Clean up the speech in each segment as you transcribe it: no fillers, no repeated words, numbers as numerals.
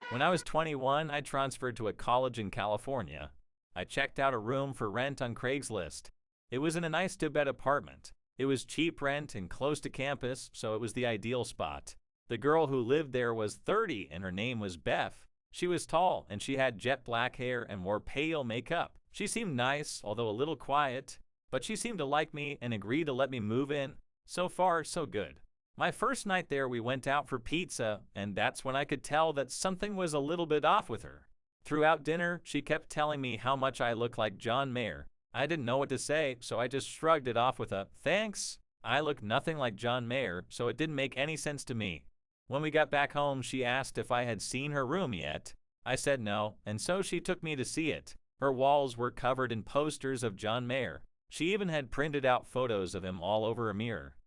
When I was 21, I transferred to a college in California. I checked out a room for rent on CRAIGSLIST. It was in a nice two-bed apartment. It was cheap rent and close to campus, so it was the ideal spot. The girl who lived there was 30 and her name was Beth. She was tall and she had jet black hair and wore pale makeup. She seemed nice, although a little quiet, but she seemed to like me and agreed to let me move in. So far, so good. My first night there, we went out for pizza, and that's when I could tell that something was a little bit off with her. Throughout dinner, she kept telling me how much I look like John Mayer. I didn't know what to say, so I just shrugged it off with a, "Thanks." I look nothing like John Mayer, so it didn't make any sense to me. When we got back home, she asked if I had seen her room yet. I said no, and so she took me to see it. Her walls were covered in posters of John Mayer. She even had printed out photos of him all over a mirror.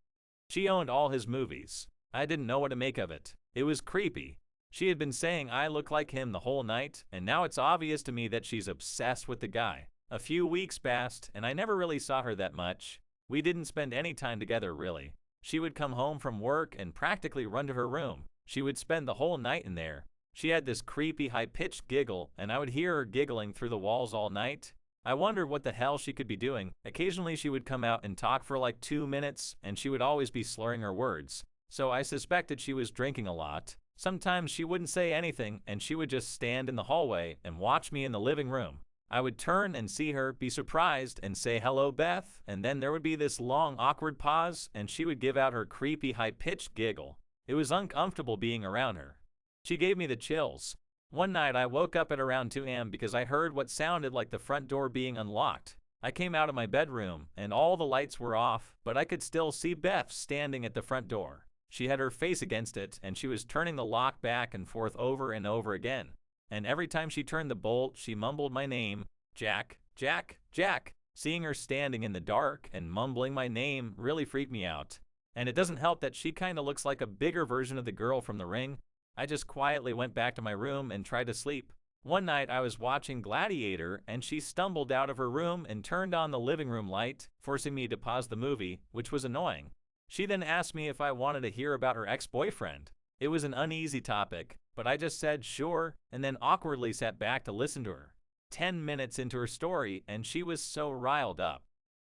She owned all his movies. I didn't know what to make of it. It was creepy. She had been saying I look like him the whole night, and now it's obvious to me that she's obsessed with the guy. A few weeks passed, and I never really saw her that much. We didn't spend any time together, really. She would come home from work and practically run to her room. She would spend the whole night in there. She had this creepy high-pitched giggle, and I would hear her giggling through the walls all night. I wondered what the hell she could be doing. Occasionally she would come out and talk for like 2 minutes, and she would always be slurring her words. So I suspected she was drinking a lot. Sometimes she wouldn't say anything, and she would just stand in the hallway and watch me in the living room. I would turn and see her, be surprised, and say, "Hello, Beth," and then there would be this long, awkward pause, and she would give out her creepy, high-pitched giggle. It was uncomfortable being around her. She gave me the chills. One night I woke up at around 2 a.m. because I heard what sounded like the front door being unlocked. I came out of my bedroom, and all the lights were off, but I could still see Beth standing at the front door. She had her face against it, and she was turning the lock back and forth over and over again. And every time she turned the bolt, she mumbled my name, "Jack, Jack, Jack." Seeing her standing in the dark and mumbling my name really freaked me out. And it doesn't help that she kinda looks like a bigger version of the girl from The Ring. I just quietly went back to my room and tried to sleep. One night I was watching Gladiator and she stumbled out of her room and turned on the living room light, forcing me to pause the movie, which was annoying. She then asked me if I wanted to hear about her ex-boyfriend. It was an uneasy topic, but I just said sure and then awkwardly sat back to listen to her. 10 minutes into her story and she was so riled up.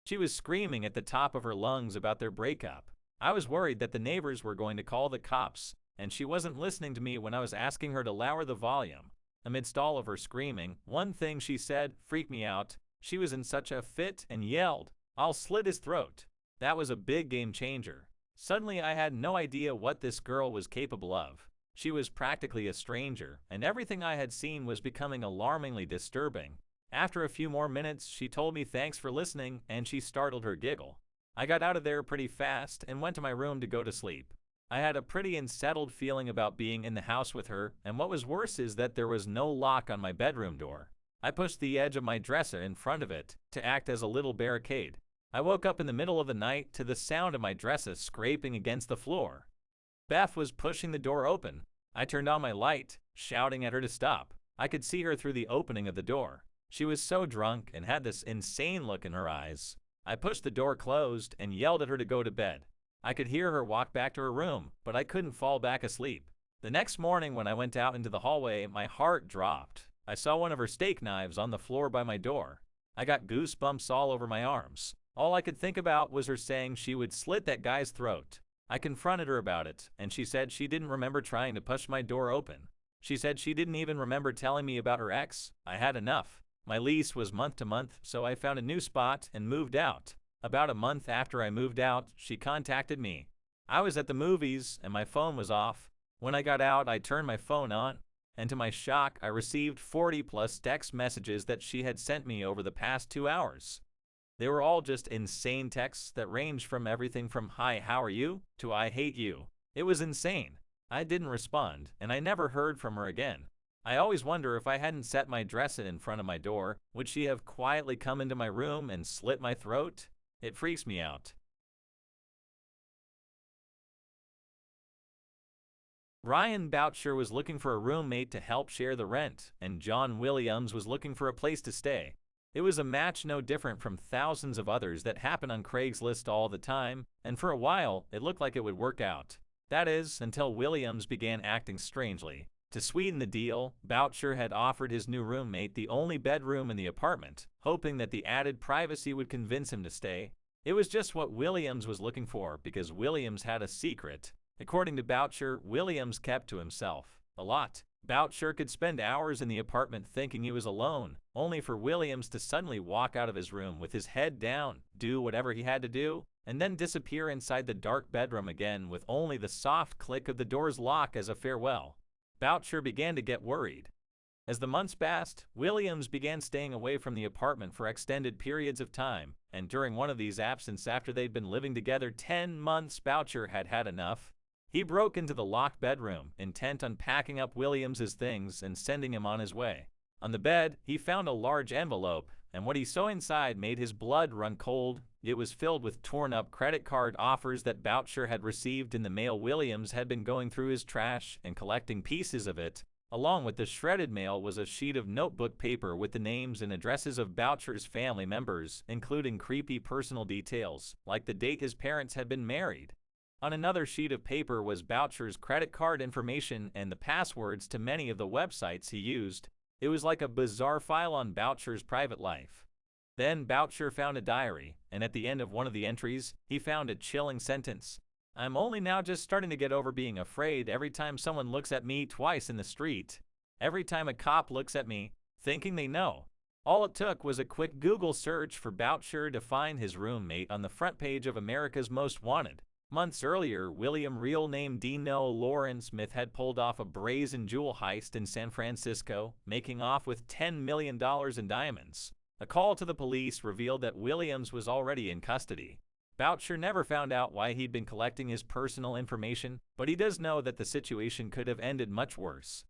She was screaming at the top of her lungs about their breakup. I was worried that the neighbors were going to call the cops, and she wasn't listening to me when I was asking her to lower the volume. Amidst all of her screaming, one thing she said freaked me out. She was in such a fit and yelled, "I'll slit his throat." That was a big game changer. Suddenly I had no idea what this girl was capable of. She was practically a stranger, and everything I had seen was becoming alarmingly disturbing. After a few more minutes, she told me thanks for listening, and she startled her giggle. I got out of there pretty fast and went to my room to go to sleep. I had a pretty unsettled feeling about being in the house with her, and what was worse is that there was no lock on my bedroom door. I pushed the edge of my dresser in front of it to act as a little barricade. I woke up in the middle of the night to the sound of my dresser scraping against the floor. Beth was pushing the door open. I turned on my light, shouting at her to stop. I could see her through the opening of the door. She was so drunk and had this insane look in her eyes. I pushed the door closed and yelled at her to go to bed. I could hear her walk back to her room, but I couldn't fall back asleep. The next morning when I went out into the hallway, my heart dropped. I saw one of her steak knives on the floor by my door. I got goosebumps all over my arms. All I could think about was her saying she would slit that guy's throat. I confronted her about it, and she said she didn't remember trying to push my door open. She said she didn't even remember telling me about her ex. I had enough. My lease was month to month, so I found a new spot and moved out. About a month after I moved out, she contacted me. I was at the movies and my phone was off. When I got out, I turned my phone on, and to my shock, I received 40+ text messages that she had sent me over the past 2 hours. They were all just insane texts that ranged from everything from "Hi, how are you?" to "I hate you." It was insane. I didn't respond, and I never heard from her again. I always wonder if I hadn't set my dresser in front of my door, would she have quietly come into my room and slit my throat? It freaks me out. Ryan Boucher was looking for a roommate to help share the rent, and John Williams was looking for a place to stay. It was a match no different from thousands of others that happen on Craigslist all the time, and for a while, it looked like it would work out. That is, until Williams began acting strangely. To sweeten the deal, Boucher had offered his new roommate the only bedroom in the apartment, hoping that the added privacy would convince him to stay. It was just what Williams was looking for because Williams had a secret. According to Boucher, Williams kept to himself a lot. Boucher could spend hours in the apartment thinking he was alone, only for Williams to suddenly walk out of his room with his head down, do whatever he had to do, and then disappear inside the dark bedroom again with only the soft click of the door's lock as a farewell. Boucher began to get worried. As the months passed, Williams began staying away from the apartment for extended periods of time, and during one of these absences after they'd been living together 10 months, Boucher had had enough. He broke into the locked bedroom, intent on packing up Williams's things and sending him on his way. On the bed, he found a large envelope, and what he saw inside made his blood run cold. It was filled with torn-up credit card offers that Boucher had received in the mail. Williams had been going through his trash and collecting pieces of it. Along with the shredded mail was a sheet of notebook paper with the names and addresses of Boucher's family members, including creepy personal details, like the date his parents had been married. On another sheet of paper was Boucher's credit card information and the passwords to many of the websites he used. It was like a bizarre file on Boucher's private life. Then Boucher found a diary, and at the end of one of the entries, he found a chilling sentence. "I'm only now just starting to get over being afraid every time someone looks at me twice in the street. Every time a cop looks at me, thinking they know." All it took was a quick Google search for Boucher to find his roommate on the front page of America's Most Wanted. Months earlier, William, real name Dino Lawrence Smith, had pulled off a brazen jewel heist in San Francisco, making off with $10 million in diamonds. A call to the police revealed that Williams was already in custody. Boucher never found out why he'd been collecting his personal information, but he does know that the situation could have ended much worse.